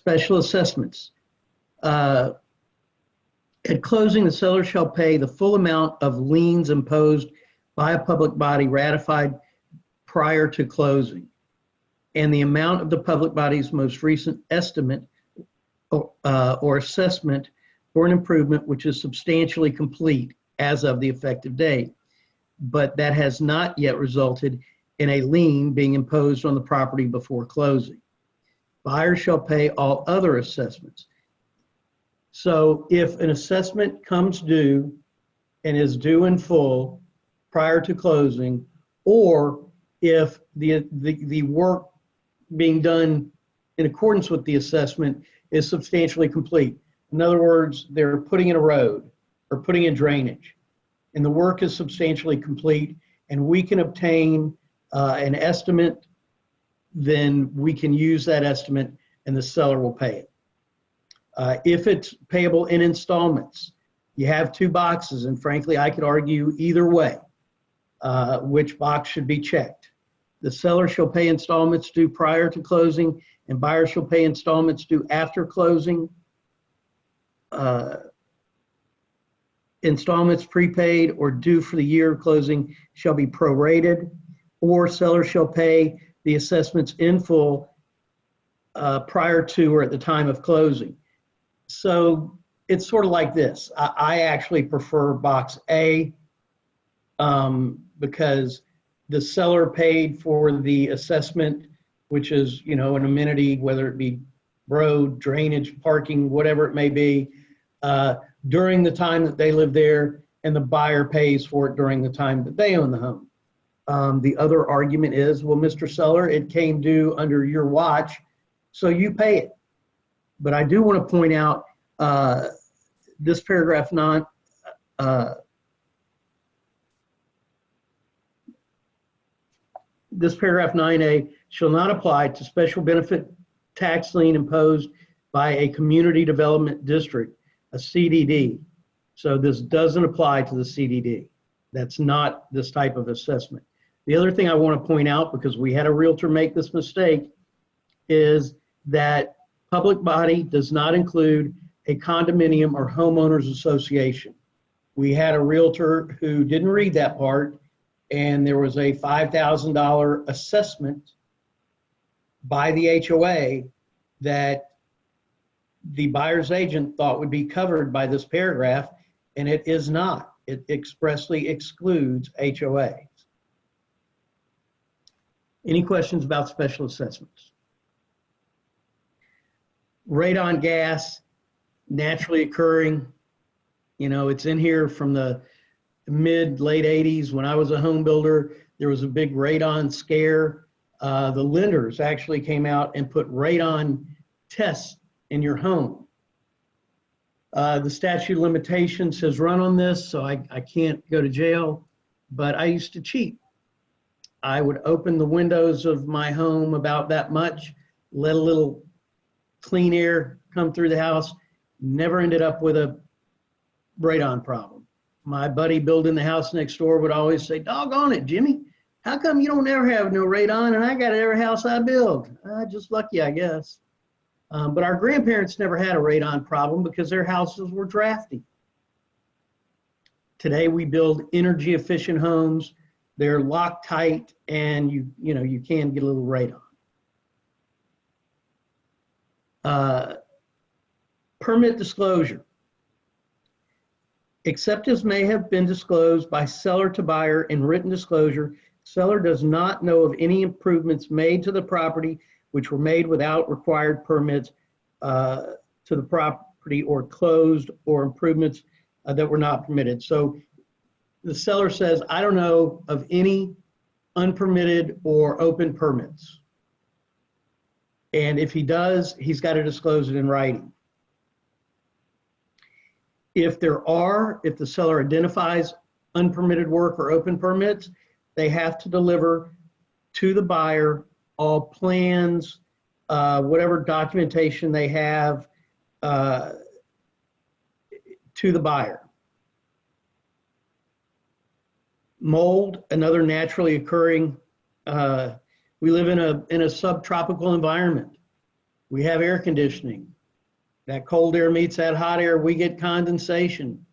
Special assessments. At closing, the seller shall pay the full amount of liens imposed by a public body ratified prior to closing, and the amount of the public body's most recent estimate or assessment for an improvement which is substantially complete as of the effective date, but that has not yet resulted in a lien being imposed on the property before closing. Buyer shall pay all other assessments. So if an assessment comes due and is due in full prior to closing, or if the work being done in accordance with the assessment is substantially complete. In other words, they're putting in a road or putting in drainage, and the work is substantially complete, and we can obtain an estimate, then we can use that estimate and the seller will pay it. If it's payable in installments, you have two boxes, and frankly, I could argue either way which box should be checked. The seller shall pay installments due prior to closing, and buyer shall pay installments due after closing. Installments prepaid or due for the year of closing shall be prorated, or seller shall pay the assessments in full prior to or at the time of closing. So it's sort of like this. I actually prefer box A because the seller paid for the assessment, which is, an amenity, whether it be road, drainage, parking, whatever it may be, during the time that they live there, and the buyer pays for it during the time that they own the home. The other argument is, well, Mr. Seller, it came due under your watch, so you pay it. But I do want to point out this paragraph 9, this paragraph 9A shall not apply to special benefit tax lien imposed by a community development district, a CDD. So this doesn't apply to the CDD. That's not this type of assessment. The other thing I want to point out, because we had a realtor make this mistake, is that public body does not include a condominium or homeowners association. We had a realtor who didn't read that part, and there was a $5,000 assessment by the HOA that the buyer's agent thought would be covered by this paragraph, and it is not. It expressly excludes HOAs. Any questions about special assessments? Radon gas, naturally occurring. It's in here from the late 80s. When I was a home builder, there was a big radon scare. The lenders actually came out and put radon tests in your home. The statute of limitations has run on this, so I can't go to jail, but I used to cheat. I would open the windows of my home about that much, let a little clean air come through the house, never ended up with a radon problem. My buddy building the house next door would always say, "Doggone it, Jimmy, how come you don't ever have no radon and I got it every house I build?" Just lucky, I guess. But our grandparents never had a radon problem because their houses were drafty. Today we build energy efficient homes. They're Loctite, and you can get a little radon. Permit disclosure. Except as may have been disclosed by seller to buyer in written disclosure, seller does not know of any improvements made to the property which were made without required permits to the property, or closed, or improvements that were not permitted. So the seller says, I don't know of any unpermitted or open permits. And if he does, he's got to disclose it in writing. If the seller identifies unpermitted work or open permits, they have to deliver to the buyer all plans, whatever documentation they have to the buyer. Mold, another naturally occurring, we live in a subtropical environment. We have air conditioning. That cold air meets that hot air, we get condensation.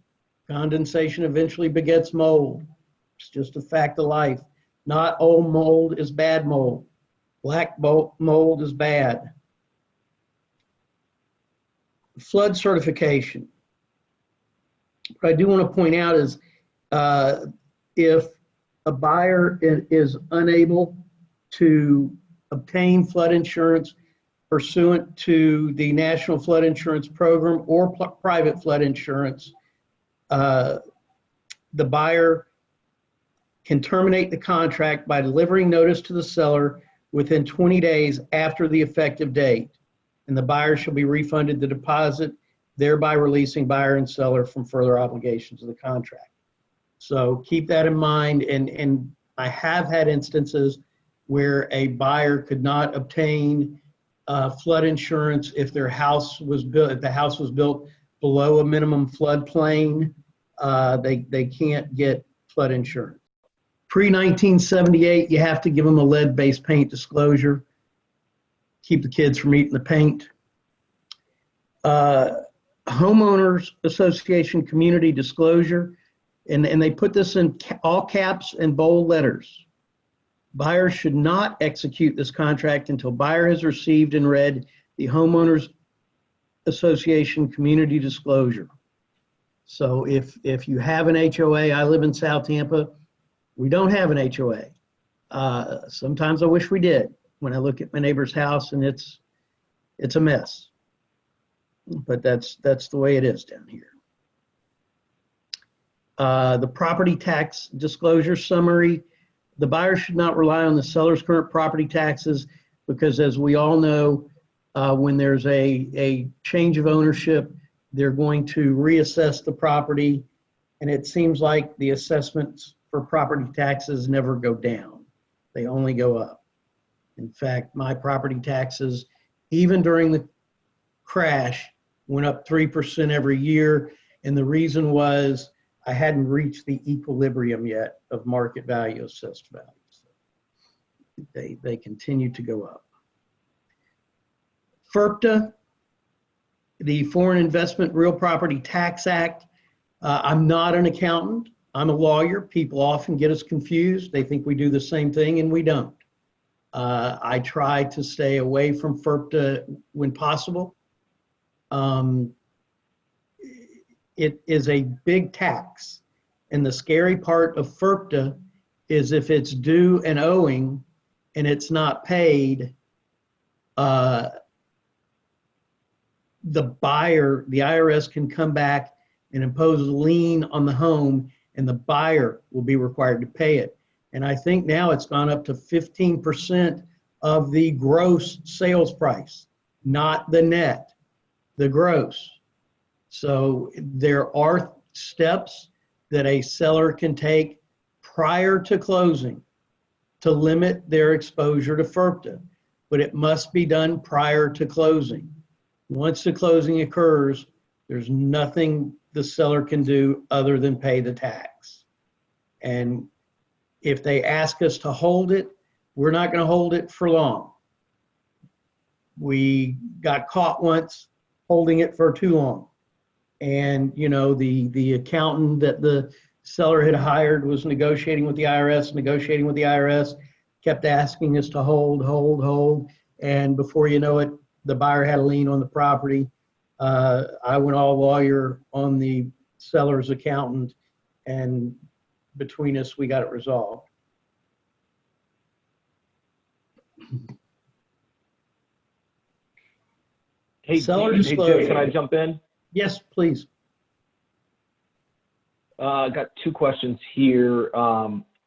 Condensation eventually begets mold. It's just a fact of life. Not all mold is bad mold. Black mold is bad. Flood certification. What I do want to point out is if a buyer is unable to obtain flood insurance pursuant to the National Flood Insurance Program or private flood insurance, the buyer can terminate the contract by delivering notice to the seller within 20 days after the effective date, and the buyer shall be refunded the deposit, thereby releasing buyer and seller from further obligations of the contract. So keep that in mind, and I have had instances where a buyer could not obtain flood insurance if their house was built, if the house was built below a minimum floodplain, they can't get flood insurance. Pre-1978, you have to give them a lead-based paint disclosure. Keep the kids from eating the paint. Homeowners Association community disclosure, and they put this in all caps and bold letters. Buyer should not execute this contract until buyer has received and read the Homeowners Association community disclosure. So if you have an HOA, I live in South Tampa, we don't have an HOA. Sometimes I wish we did when I look at my neighbor's house and it's a mess. But that's the way it is down here. The property tax disclosure summary. The buyer should not rely on the seller's current property taxes because, as we all know, when there's a change of ownership, they're going to reassess the property, and it seems like the assessments for property taxes never go down. They only go up. In fact, my property taxes, even during the crash, went up 3% every year, and the reason was I hadn't reached the equilibrium yet of market value, assessed value. So they continue to go up. FIRPTA, the Foreign Investment Real Property Tax Act. I'm not an accountant. I'm a lawyer. People often get us confused. They think we do the same thing, and we don't. I try to stay away from FIRPTA when possible. It is a big tax. And the scary part of FIRPTA is if it's due and owing and it's not paid, the buyer, the IRS can come back and impose a lien on the home, and the buyer will be required to pay it. And I think now it's gone up to 15% of the gross sales price, not the net, the gross. So there are steps that a seller can take prior to closing to limit their exposure to FIRPTA, but it must be done prior to closing. Once the closing occurs, there's nothing the seller can do other than pay the tax. And if they ask us to hold it, we're not going to hold it for long. We got caught once holding it for too long. And, you know, the accountant that the seller had hired was negotiating with the IRS, kept asking us to hold. And before you know it, the buyer had a lien on the property. I went all lawyer on the seller's accountant, and between us, we got it resolved. Hey, Seller hey disclosure. Joe, can I jump in? Yes, please. I got two questions here.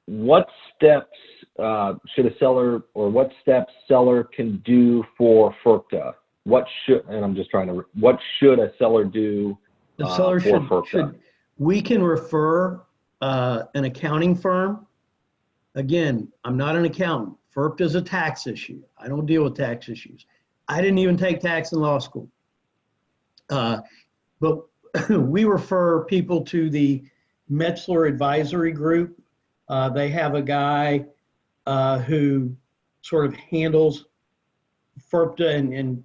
What steps should a seller, or what steps seller can do for FIRPTA? What should a seller do The seller for FIRPTA? we can refer an accounting firm. Again, I'm not an accountant. FIRPTA is a tax issue. I don't deal with tax issues. I didn't even take tax in law school. But we refer people to the Metzler Advisory Group. They have a guy who sort of handles FIRPTA and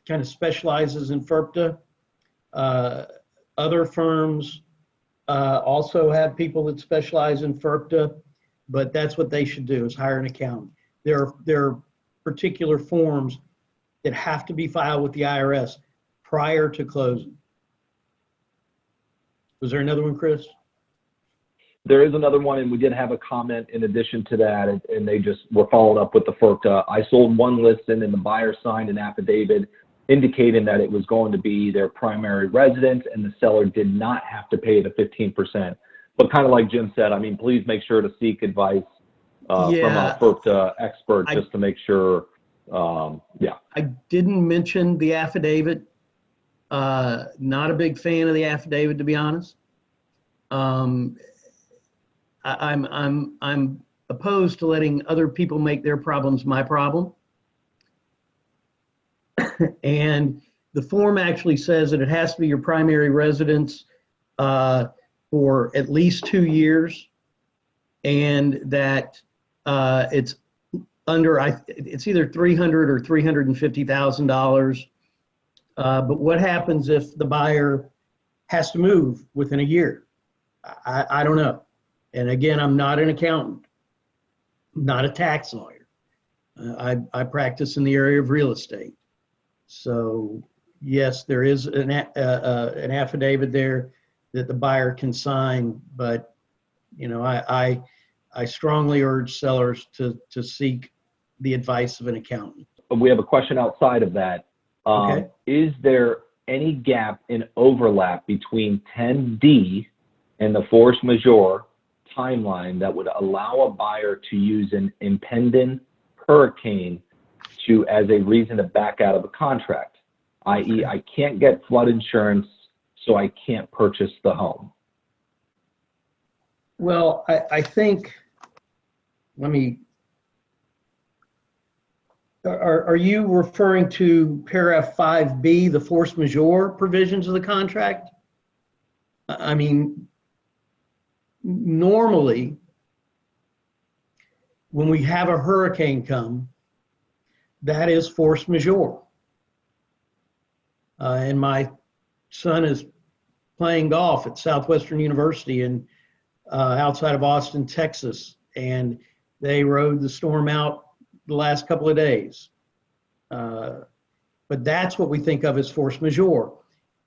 kind of specializes in FERPTA. Other firms also have people that specialize in FERPTA, but that's what they should do, is hire an accountant. There are particular forms that have to be filed with the IRS prior to closing. Was there another one, Chris? There is another one, and we did have a comment in addition to that, and they just were followed up with the FERPTA. I sold one listing, and the buyer signed an affidavit indicating that it was going to be their primary residence, and the seller did not have to pay the 15%. But kind of like Jim said, I mean, please make sure to seek advice from a FERPTA expert just to make sure. I didn't mention the affidavit. Not a big fan of the affidavit, to be honest. I'm opposed to letting other people make their problems my problem. And the form actually says that it has to be your primary residence for at least 2 years, and that it's under, it's either $300,000 or $350,000. But what happens if the buyer has to move within a year? I don't know. And again, I'm not an accountant, not a tax lawyer. I practice in the area of real estate. So yes, there is an affidavit there that the buyer can sign, but you know, I strongly urge sellers to seek the advice of an accountant. We have a question outside of that. Okay. Is there any gap in overlap between 10D and the force majeure timeline that would allow a buyer to use an impending hurricane as a reason to back out of a contract, i.e., I can't get flood insurance, so I can't purchase the home? Well, I think, are you referring to paragraph 5B, the force majeure provisions of the contract? I mean, normally, when we have a hurricane come, that is force majeure. And my son is playing golf at Southwestern University in outside of Austin, Texas, and they rode the storm out the last couple of days. But that's what we think of as force majeure.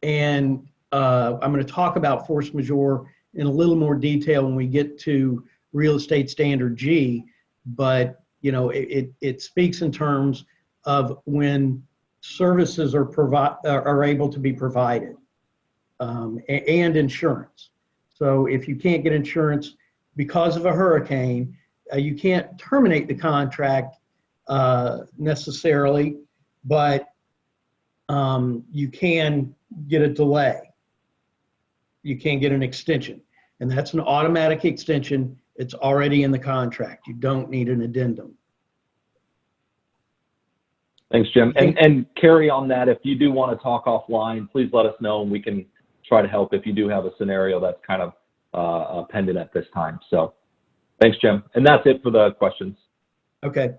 And I'm going to talk about force majeure in a little more detail when we get to Real Estate Standard G, but you know, it speaks in terms of when services are able to be provided, and insurance. So if you can't get insurance because of a hurricane, you can't terminate the contract necessarily, but you can get a delay. You can get an extension, and that's an automatic extension. It's already in the contract. You don't need an addendum. Thanks, Jim. And Carrie, on that, if you do want to talk offline, please let us know, and we can try to help if you do have a scenario that's kind of pending at this time. So thanks, Jim. And that's it for the questions. Okay.